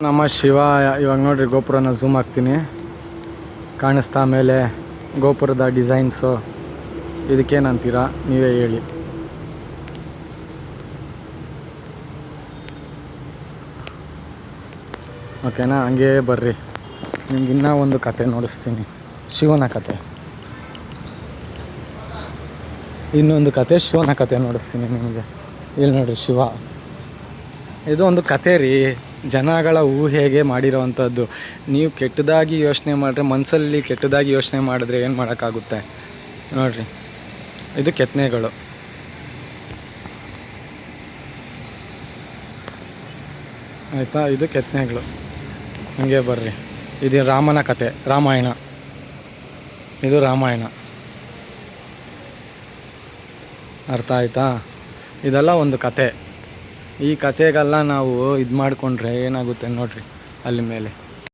ನಮ್ಮ ಶಿವ ಇವಾಗ ನೋಡ್ರಿ ಗೋಪುರನ ಝೂಮ್ ಹಾಕ್ತೀನಿ, ಕಾಣಿಸ್ತಾ ಮೇಲೆ ಗೋಪುರದ ಡಿಸೈನ್ಸು. ಇದಕ್ಕೇನಂತೀರಾ ನೀವೇ ಹೇಳಿ. ಓಕೆನಾ? ಹಂಗೇ ಬರ್ರಿ, ನಿಮ್ಗೆ ಇನ್ನೂ ಒಂದು ಕತೆ ನೋಡಿಸ್ತೀನಿ, ಶಿವನ ಕತೆ. ಇನ್ನೊಂದು ಕತೆ ಶಿವನ ಕತೆ ನೋಡಿಸ್ತೀನಿ ನಿಮಗೆ. ಇಲ್ಲಿ ನೋಡ್ರಿ ಶಿವ, ಇದು ಒಂದು ಕತೆ ರೀ, ಜನಗಳ ಊಹೆಗೆ ಮಾಡಿರೋವಂಥದ್ದು. ನೀವು ಕೆಟ್ಟದಾಗಿ ಯೋಚನೆ ಮಾಡಿದ್ರೆ, ಮನಸ್ಸಲ್ಲಿ ಕೆಟ್ಟದಾಗಿ ಯೋಚನೆ ಮಾಡಿದ್ರೆ ಏನು ಮಾಡೋಕ್ಕಾಗುತ್ತೆ ನೋಡಿರಿ. ಇದು ಕೆತ್ತನೆಗಳು. ಆಯಿತಾ? ಇದು ಕೆತ್ತನೆಗಳು. ಹಂಗೆ ಬರ್ರಿ, ಇದು ರಾಮನ ಕತೆ, ರಾಮಾಯಣ. ಇದು ರಾಮಾಯಣ. ಅರ್ಥ ಆಯ್ತಾ? ಇದೆಲ್ಲ ಒಂದು ಕತೆ. ಈ ಕತೆಗೆಲ್ಲ ನಾವು ಇದು ಮಾಡಿಕೊಂಡ್ರೆ ಏನಾಗುತ್ತೆ ನೋಡಿರಿ ಅಲ್ಲಿ ಮೇಲೆ.